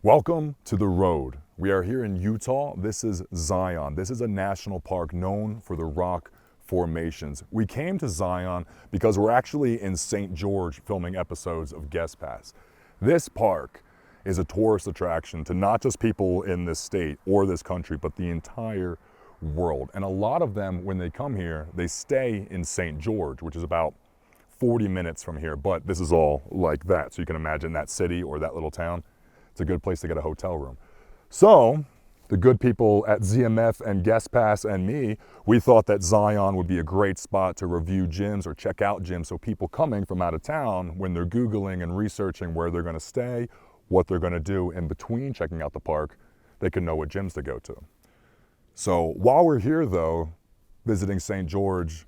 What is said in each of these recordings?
Welcome to the road. We are here in Utah. This is Zion. This is a national park known for the rock formations. We came to Zion because we're actually in St. George filming episodes of Guest Pass. This park is a tourist attraction to not just people in this state or this country, but the entire world. And a lot of them, when they come here, they stay in St. George, which is about 40 minutes from here, but this is all like that. So you can imagine that city or that little town. It's a good place to get a hotel room. So the good people at ZMF and Guest Pass and me, we thought that Zion would be a great spot to review gyms or check out gyms, so people coming from out of town, when they're Googling and researching where they're gonna stay, what they're gonna do in between checking out the park, they can know what gyms to go to. So while we're here though, visiting St. George,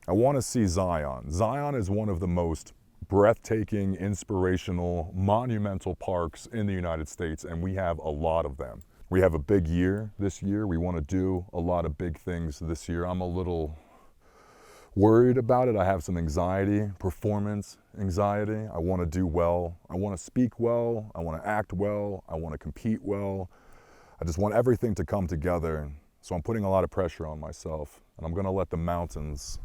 I wanna see Zion. Zion is one of the most breathtaking, inspirational, monumental parks in the United States, and we have a lot of them. We have a big year this year. We want to do a lot of big things this year. I'm a little worried about it. I have some anxiety, performance anxiety. I want to do well. I want to speak well. I want to act well. I want to compete well. I just want everything to come together. So I'm putting a lot of pressure on myself, and I'm going to let the mountains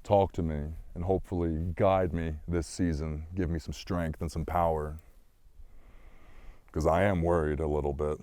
talk to me and hopefully guide me this season, give me some strength and some power, because I am worried a little bit.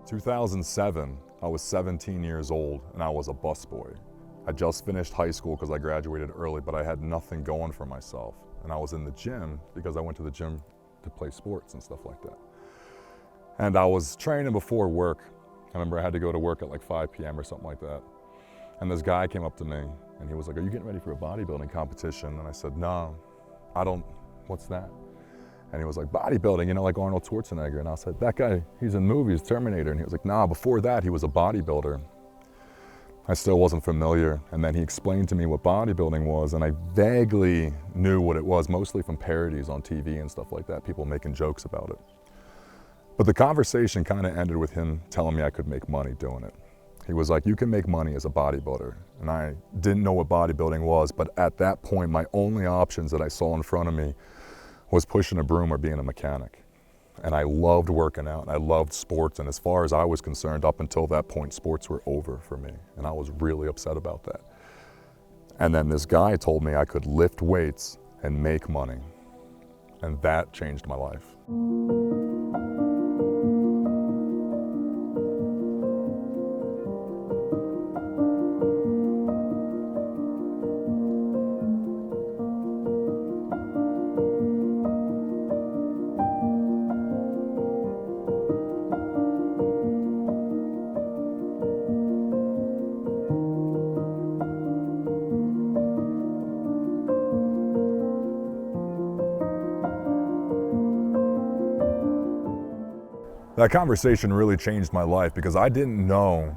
2007, I was 17 years old and I was a busboy. I just finished high school because I graduated early, but I had nothing going for myself. And I was in the gym because I went to the gym to play sports and stuff like that. And I was training before work. I remember I had to go to work at like 5 p.m. or something like that. And this guy came up to me and he was like, "Are you getting ready for a bodybuilding competition?" And I said, "No, I don't, what's that?" And he was like, "Bodybuilding, you know, like Arnold Schwarzenegger." And I said, "That guy, he's in movies, Terminator." And he was like, "Nah, before that, he was a bodybuilder." I still wasn't familiar. And then he explained to me what bodybuilding was, and I vaguely knew what it was, mostly from parodies on TV and stuff like that, people making jokes about it. But the conversation kind of ended with him telling me I could make money doing it. He was like, "You can make money as a bodybuilder." And I didn't know what bodybuilding was, but at that point, my only options that I saw in front of me was pushing a broom or being a mechanic. And I loved working out, and I loved sports, and as far as I was concerned, up until that point, sports were over for me, and I was really upset about that. And then this guy told me I could lift weights and make money, and that changed my life. That conversation really changed my life because I didn't know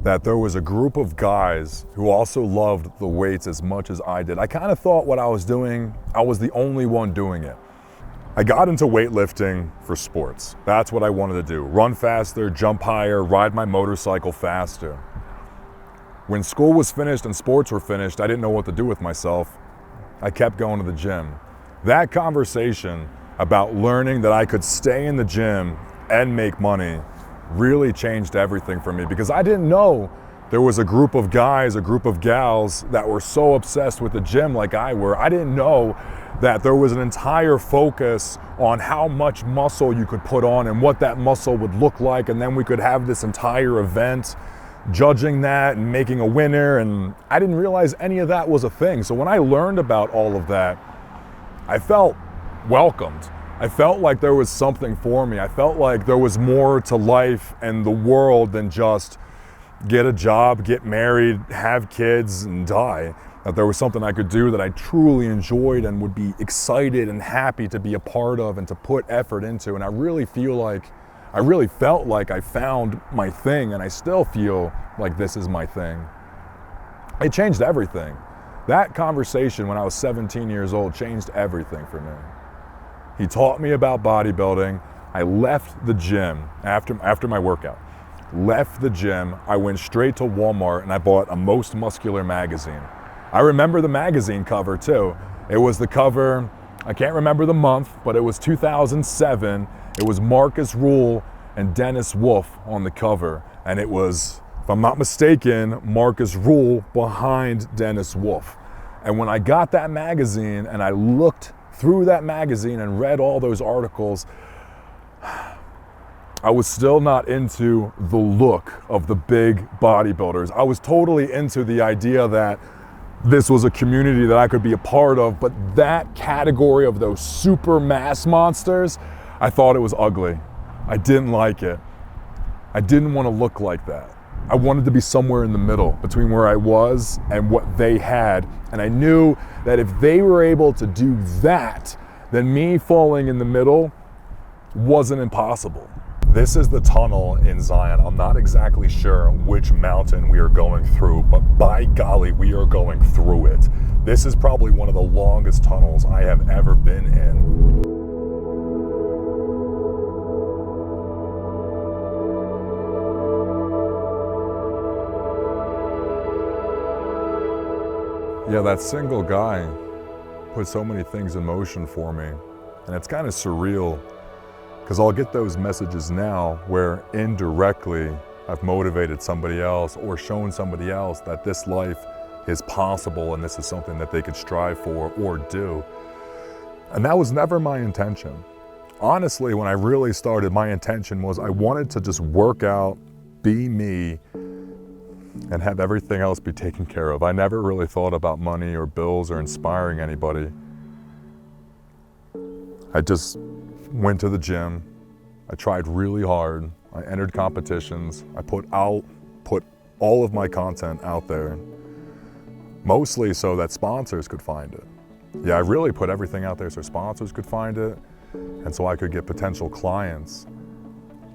that there was a group of guys who also loved the weights as much as I did. I kind of thought what I was doing, I was the only one doing it. I got into weightlifting for sports. That's what I wanted to do. Run faster, jump higher, ride my motorcycle faster. When school was finished and sports were finished, I didn't know what to do with myself. I kept going to the gym. That conversation about learning that I could stay in the gym and make money really changed everything for me, because I didn't know there was a group of guys, a group of gals that were so obsessed with the gym like I were. I didn't know that there was an entire focus on how much muscle you could put on and what that muscle would look like, and then we could have this entire event judging that and making a winner, and I didn't realize any of that was a thing. So when I learned about all of that, I felt welcomed. I felt like there was something for me. I felt like there was more to life and the world than just get a job, get married, have kids, and die. That there was something I could do that I truly enjoyed and would be excited and happy to be a part of and to put effort into. And I really feel like I really felt like I found my thing, and I still feel like this is my thing. It changed everything. That conversation when I was 17 years old changed everything for me. He taught me about bodybuilding. I left the gym after my workout. Left the gym, I went straight to Walmart and I bought a Most Muscular magazine. I remember the magazine cover too. It was the cover, I can't remember the month, but it was 2007. It was Marcus Rule and Dennis Wolf on the cover. And it was, if I'm not mistaken, Marcus Rule behind Dennis Wolf. And when I got that magazine and I looked through that magazine and read all those articles, I was still not into the look of the big bodybuilders. I was totally into the idea that this was a community that I could be a part of, but that category of those super mass monsters, I thought it was ugly. I didn't like it. I didn't want to look like that. I wanted to be somewhere in the middle between where I was and what they had. And I knew that if they were able to do that, then me falling in the middle wasn't impossible. This is the tunnel in Zion. I'm not exactly sure which mountain we are going through, but by golly, we are going through it. This is probably one of the longest tunnels I have ever been in. Yeah, that single guy put so many things in motion for me, and it's kind of surreal. Because I'll get those messages now where indirectly I've motivated somebody else or shown somebody else that this life is possible and this is something that they could strive for or do. And that was never my intention. Honestly, when I really started, my intention was I wanted to just work out, be me, and have everything else be taken care of. I never really thought about money or bills or inspiring anybody. I just went to the gym, I tried really hard, I entered competitions, I put all of my content out there, mostly so that sponsors could find it. Yeah, I really put everything out there so sponsors could find it, and so I could get potential clients.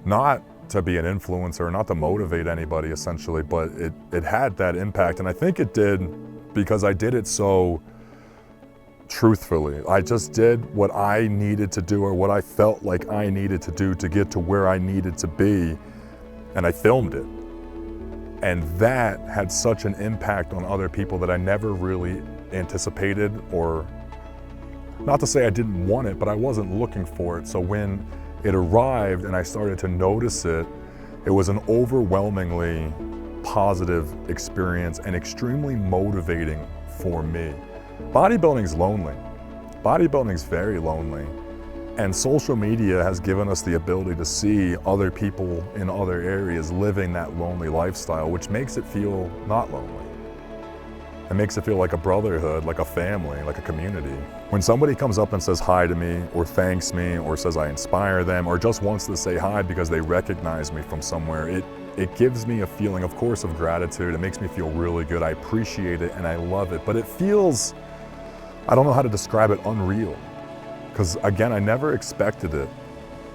Not to be an influencer, not to motivate anybody essentially, but it had that impact, and I think it did because I did it so truthfully. I just did what I needed to do or what I felt like I needed to do to get to where I needed to be, and I filmed it. And that had such an impact on other people that I never really anticipated, or not to say I didn't want it, but I wasn't looking for it. So when it arrived and I started to notice it, it was an overwhelmingly positive experience and extremely motivating for me. Bodybuilding's lonely. Bodybuilding's very lonely. And social media has given us the ability to see other people in other areas living that lonely lifestyle, which makes it feel not lonely. It makes it feel like a brotherhood, like a family, like a community. When somebody comes up and says hi to me, or thanks me, or says I inspire them, or just wants to say hi because they recognize me from somewhere, it gives me a feeling, of course, of gratitude. It makes me feel really good. I appreciate it and I love it, but it feels, I don't know how to describe it, unreal. Because again, I never expected it.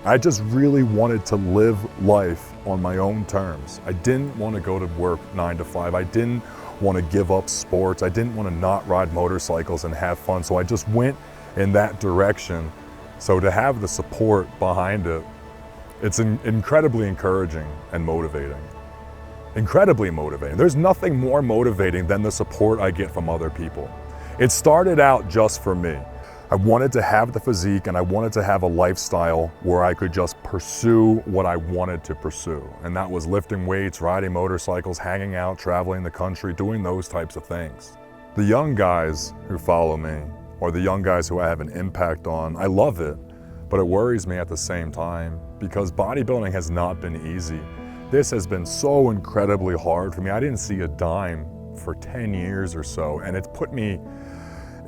I just really wanted to live life on my own terms. I didn't want to go to work 9 to 5. I didn't want to give up sports. I didn't want to not ride motorcycles and have fun. So I just went in that direction. So to have the support behind it, it's incredibly encouraging and motivating. Incredibly motivating. There's nothing more motivating than the support I get from other people. It started out just for me. I wanted to have the physique and I wanted to have a lifestyle where I could just pursue what I wanted to pursue. And that was lifting weights, riding motorcycles, hanging out, traveling the country, doing those types of things. The young guys who follow me, or the young guys who I have an impact on, I love it, but it worries me at the same time because bodybuilding has not been easy. This has been so incredibly hard for me. I didn't see a dime for 10 years or so, and it's put me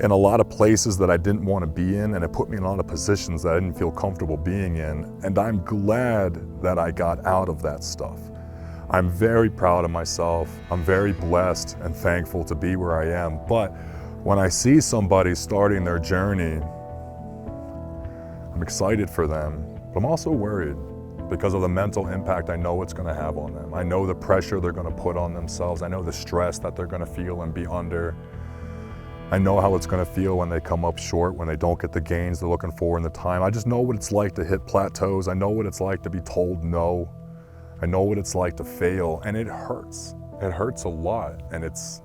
in a lot of places that I didn't want to be in, and it put me in a lot of positions that I didn't feel comfortable being in, and I'm glad that I got out of that stuff. I'm very proud of myself. I'm very blessed and thankful to be where I am, but when I see somebody starting their journey, I'm excited for them, but I'm also worried because of the mental impact I know it's gonna have on them. I know the pressure they're gonna put on themselves. I know the stress that they're gonna feel and be under. I know how it's gonna feel when they come up short, when they don't get the gains they're looking for in the time. I just know what it's like to hit plateaus. I know what it's like to be told no. I know what it's like to fail, and it hurts. It hurts a lot, and it's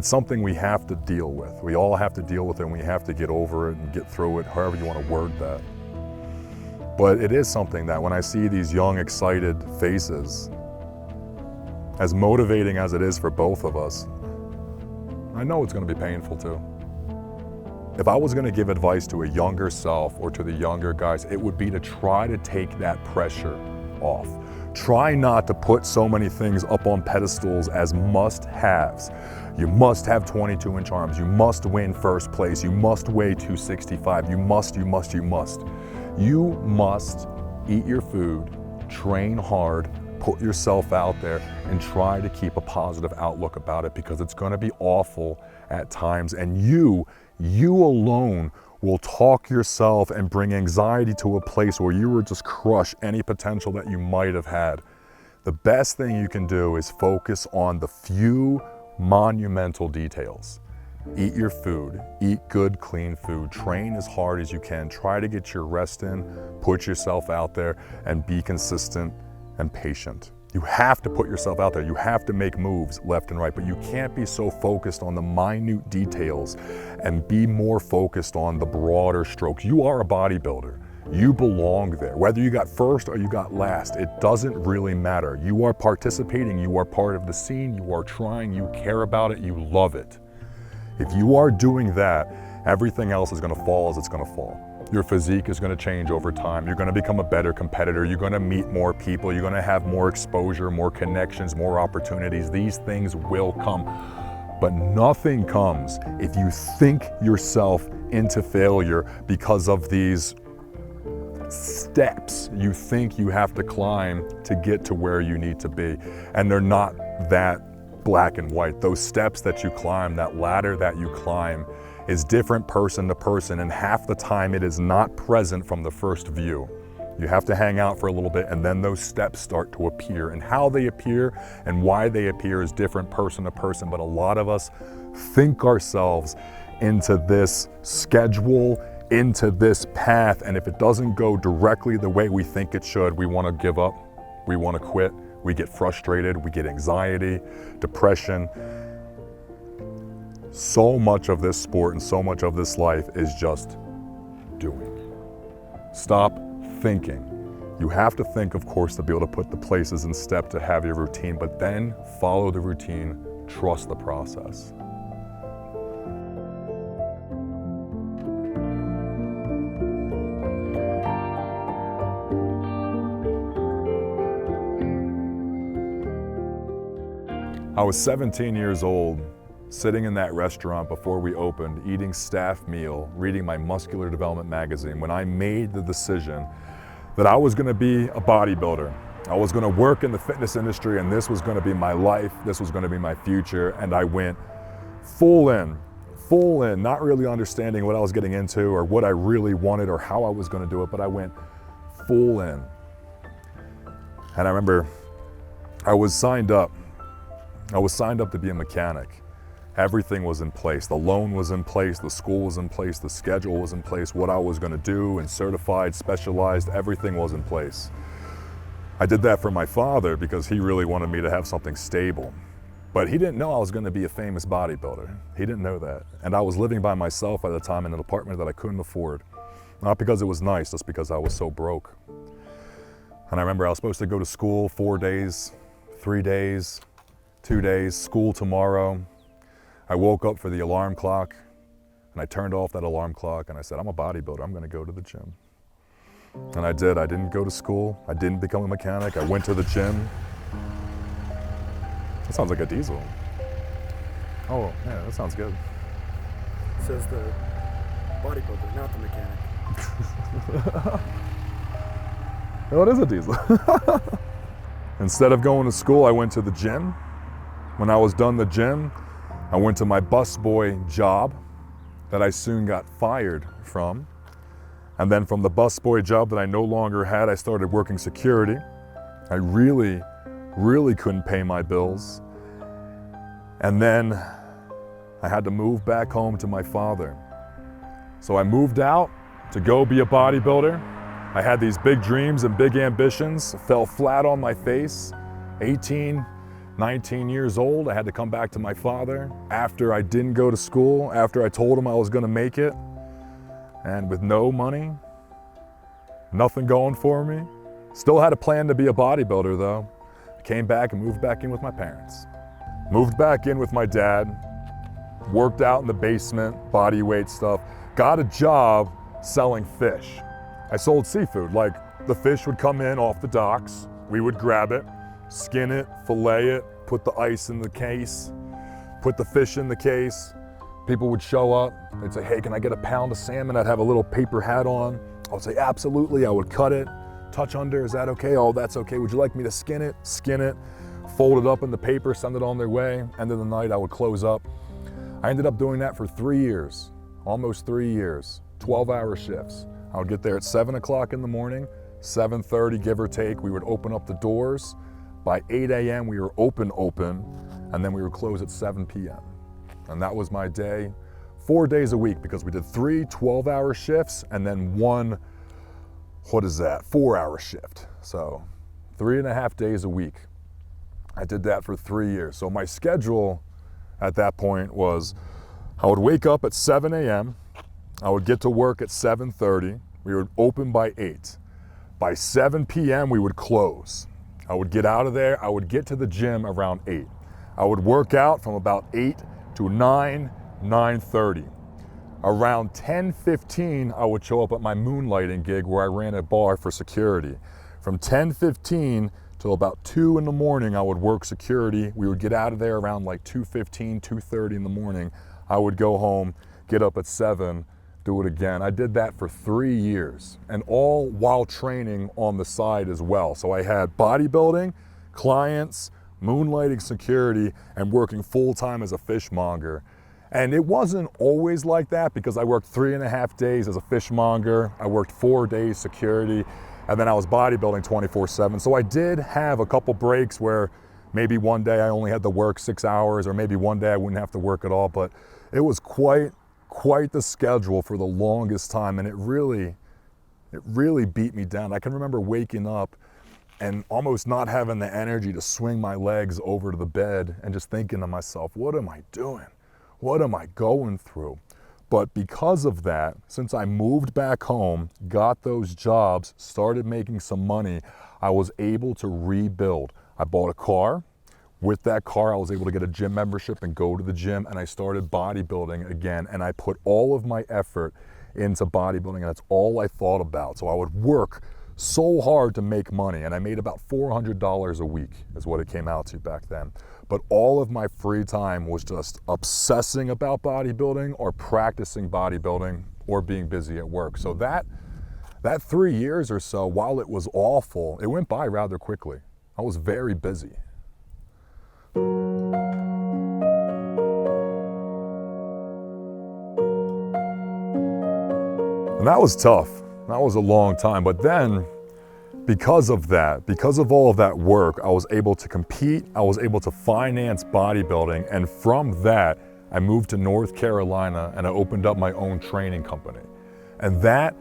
something we have to deal with. We all have to deal with it, and we have to get over it and get through it, however you want to word that. But it is something that when I see these young, excited faces, as motivating as it is for both of us, I know it's going to be painful too. If I was going to give advice to a younger self or to the younger guys, it would be to try to take that pressure off. Try not to put so many things up on pedestals as must-haves. You must have 22-inch arms. You must win first place. You must weigh 265. You must. You must eat your food, train hard, put yourself out there, and try to keep a positive outlook about it, because it's going to be awful at times, and you alone will talk yourself and bring anxiety to a place where you will just crush any potential that you might have had. The best thing you can do is focus on the few monumental details. Eat your food, eat good, clean food, train as hard as you can, try to get your rest in, put yourself out there, and be consistent and patient. You have to put yourself out there. You have to make moves left and right, but you can't be so focused on the minute details and be more focused on the broader strokes. You are a bodybuilder. You belong there. Whether you got first or you got last, it doesn't really matter. You are participating, you are part of the scene, you are trying, you care about it, you love it. If you are doing that, everything else is gonna fall as it's gonna fall. Your physique is gonna change over time. You're gonna become a better competitor. You're gonna meet more people. You're gonna have more exposure, more connections, more opportunities. These things will come. But nothing comes if you think yourself into failure because of these steps you think you have to climb to get to where you need to be. And they're not that black and white. Those steps that you climb, that ladder that you climb, is different person to person, and half the time it is not present from the first view. You have to hang out for a little bit, and then those steps start to appear, and how they appear and why they appear is different person to person. But a lot of us think ourselves into this schedule, into this path, and if it doesn't go directly the way we think it should, we want to give up, we want to quit, we get frustrated, we get anxiety, depression. So much of this sport and so much of this life is just doing. Stop thinking. You have to think, of course, to be able to put the places in step to have your routine, but then follow the routine, trust the process. I was 17 years old, sitting in that restaurant before we opened, eating staff meal, reading my muscular development magazine, when I made the decision that I was gonna be a bodybuilder. I was gonna work in the fitness industry, and this was gonna be my life, this was gonna be my future, and I went full in, not really understanding what I was getting into or what I really wanted or how I was gonna do it, but I went full in. And I remember I was signed up to be a mechanic. Everything was in place. The loan was in place, the school was in place, the schedule was in place, what I was gonna do, and certified, specialized, everything was in place. I did that for my father because he really wanted me to have something stable. But he didn't know I was gonna be a famous bodybuilder. He didn't know that. And I was living by myself at the time in an apartment that I couldn't afford. Not because it was nice, just because I was so broke. And I remember I was supposed to go to school 4 days, 3 days, 2 days, school tomorrow. I woke up for the alarm clock, and I turned off that alarm clock, and I said, I'm a bodybuilder, I'm gonna go to the gym. And I did. I didn't go to school, I didn't become a mechanic, I went to the gym. That sounds like a diesel. Oh, yeah, that sounds good. Says the bodybuilder, not the mechanic. Oh, it is a diesel. Instead of going to school, I went to the gym. When I was done the gym, I went to my busboy job that I soon got fired from. And then from the busboy job that I no longer had, I started working security. I really couldn't pay my bills. And then I had to move back home to my father. So I moved out to go be a bodybuilder. I had these big dreams and big ambitions, fell flat on my face. 18, 19 years old, I had to come back to my father after I didn't go to school, after I told him I was gonna make it. And with no money, nothing going for me. Still had a plan to be a bodybuilder though. I came back and moved back in with my parents. Moved back in with my dad, worked out in the basement, body weight stuff, got a job selling fish. I sold seafood, like the fish would come in off the docks, we would grab it, skin it, fillet it, put the ice in the case, put the fish in the case. People would show up, they'd say, hey, can I get a pound of salmon? I'd have a little paper hat on. I would say, absolutely, I would cut it, touch under, is that okay? Oh, that's okay. Would you like me to skin it? Skin it, fold it up in the paper, send it on their way. End of the night, I would close up. I ended up doing that for 3 years, almost 3 years, 12-hour shifts. I would get there at 7 o'clock in the morning, 7:30, give or take. We would open up the doors. By 8 a.m., we were open, and then we would close at 7 p.m. And that was my day, 4 days a week, because we did 3 12-hour shifts and then 1, 4-hour shift. So 3.5 days a week. I did that for 3 years. So my schedule at that point was, I would wake up at 7 a.m., I would get to work at 7:30, we would open by 8. By 7 p.m., we would close. I would get out of there, I would get to the gym around 8. I would work out from about 8 to 9, 9:30. Around 10:15, I would show up at my Moonlighting gig where I ran a bar for security. From 10:15 till about 2 in the morning, I would work security. We would get out of there around like 2:15, 2:30 in the morning. I would go home, get up at 7, do it again. I did that for 3 years, and all while training on the side as well. So I had bodybuilding, clients, moonlighting security, and working full-time as a fishmonger. And it wasn't always like that, because I worked 3.5 days as a fishmonger, I worked 4 days security, and then I was bodybuilding 24/7. So I did have a couple breaks where maybe one day I only had to work 6 hours, or maybe one day I wouldn't have to work at all, but it was quite the schedule for the longest time, and it really beat me down. I can remember waking up and almost not having the energy to swing my legs over to the bed and just thinking to myself, what am I doing? What am I going through? But because of that, since I moved back home, got those jobs, started making some money, I was able to rebuild. I bought a car. With that car, I was able to get a gym membership and go to the gym, and I started bodybuilding again, and I put all of my effort into bodybuilding, and that's all I thought about. So I would work so hard to make money, and I made about $400 a week is what it came out to back then. But all of my free time was just obsessing about bodybuilding or practicing bodybuilding or being busy at work. So that 3 years or so, while it was awful, it went by rather quickly. I was very busy. And that was tough. That was a long time. But then, because of that, because of all of that work, I was able to compete, I was able to finance bodybuilding, and from that, I moved to North Carolina and I opened up my own training company. And that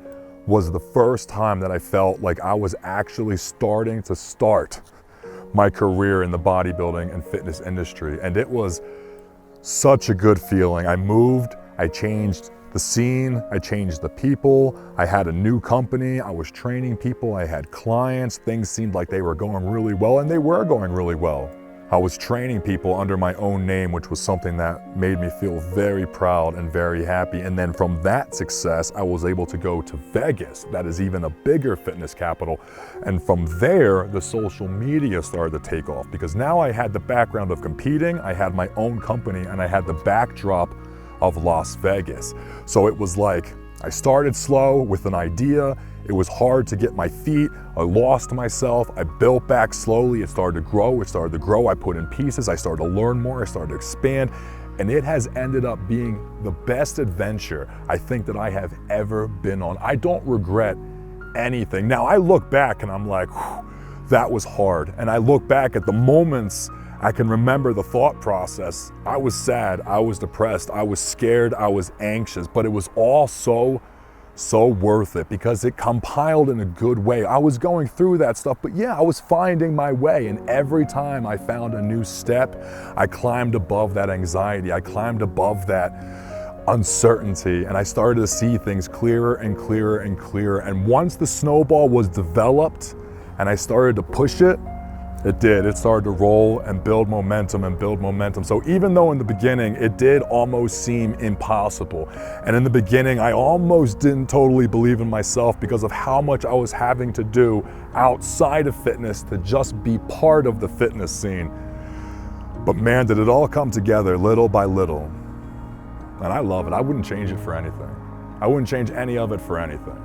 was the first time that I felt like I was actually starting to start my career in the bodybuilding and fitness industry. And it was such a good feeling. I moved, I changed the scene, I changed the people, I had a new company, I was training people, I had clients, things seemed like they were going really well, and they were going really well. I was training people under my own name, which was something that made me feel very proud and very happy. And then from that success, I was able to go to Vegas, that is even a bigger fitness capital. And from there, the social media started to take off, because now I had the background of competing, I had my own company, and I had the backdrop of Las Vegas. So it was like, I started slow with an idea, it was hard to get my feet, I lost myself, I built back slowly, it started to grow, I put in pieces, I started to learn more, I started to expand, And it has ended up being the best adventure I think that I have ever been on. I don't regret anything. Now I look back and I'm like, that was hard. And I look back at the moments, I can remember the thought process. I was sad, I was depressed, I was scared, I was anxious, but it was all so worth it because it compiled in a good way. I was going through that stuff, but yeah, I was finding my way. And every time I found a new step, I climbed above that anxiety. I climbed above that uncertainty, and I started to see things clearer and clearer and clearer. And once the snowball was developed and I started to push it, it did. It started to roll and build momentum and build momentum. So even though in the beginning it did almost seem impossible, and in the beginning I almost didn't totally believe in myself because of how much I was having to do outside of fitness to just be part of the fitness scene. But man, did it all come together little by little. And I love it. I wouldn't change it for anything. I wouldn't change any of it for anything.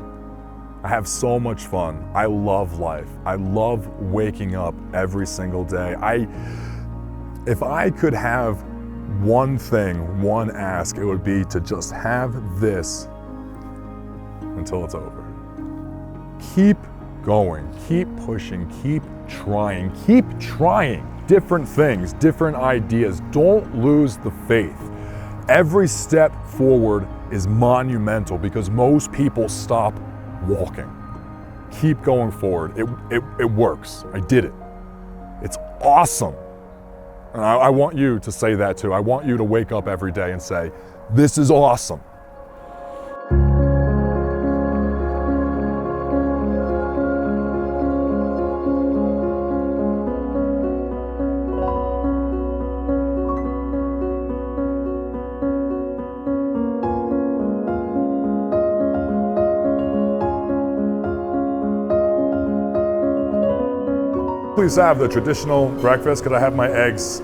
I have so much fun. I love life. I love waking up every single day. If I could have one thing, one ask, it would be to just have this until it's over. Keep going, keep pushing, keep trying different things, different ideas. Don't lose the faith. Every step forward is monumental because most people stop walking. Keep going forward. It works. I did it. It's awesome. And I want you to say that too. I want you to wake up every day and say, this is awesome. Please have the traditional breakfast. Could I have my eggs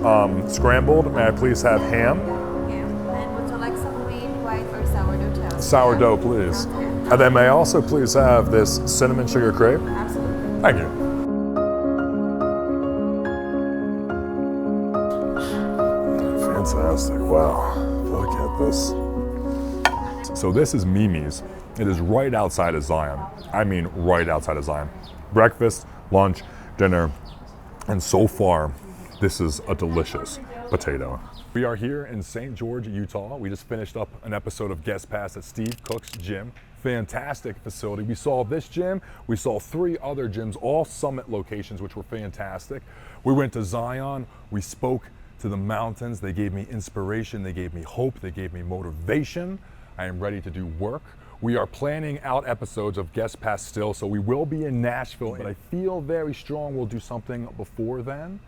scrambled? May I please have ham? And would you like some wheat, white, or sourdough toast? Sourdough, please. Okay. And then may I also please have this cinnamon sugar crepe? Absolutely. Thank you. Fantastic. Wow. Look at this. So this is Mimi's. It is right outside of Zion. I mean, right outside of Zion. Breakfast, lunch, dinner, and so far, this is a delicious potato. We are here in St. George, Utah. We just finished up an episode of Guest Pass at Steve Cook's gym. Fantastic facility. We saw this gym, we saw 3 other gyms, all summit locations, which were fantastic. We went to Zion, we spoke to the mountains. They gave me inspiration, they gave me hope, they gave me motivation. I am ready to do work. We are planning out episodes of Guest Pass still, so we will be in Nashville, but I feel very strong we'll do something before then.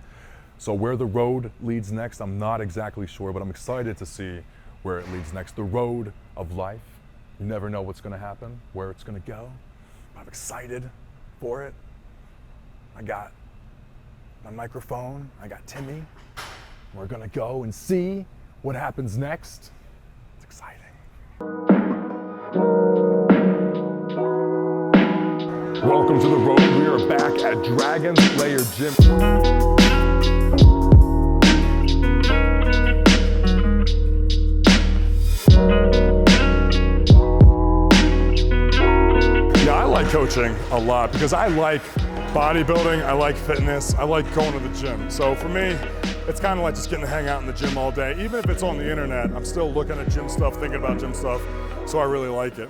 So where the road leads next, I'm not exactly sure, but I'm excited to see where it leads next. The road of life. You never know what's gonna happen, where it's gonna go, but I'm excited for it. I got my microphone, I got Timmy. We're gonna go and see what happens next. It's exciting. Welcome to the road. We are back at Dragon Slayer Gym. Yeah, I like coaching a lot because I like bodybuilding, I like fitness, I like going to the gym. So for me, it's kind of like just getting to hang out in the gym all day. Even if it's on the internet, I'm still looking at gym stuff, thinking about gym stuff. So I really like it.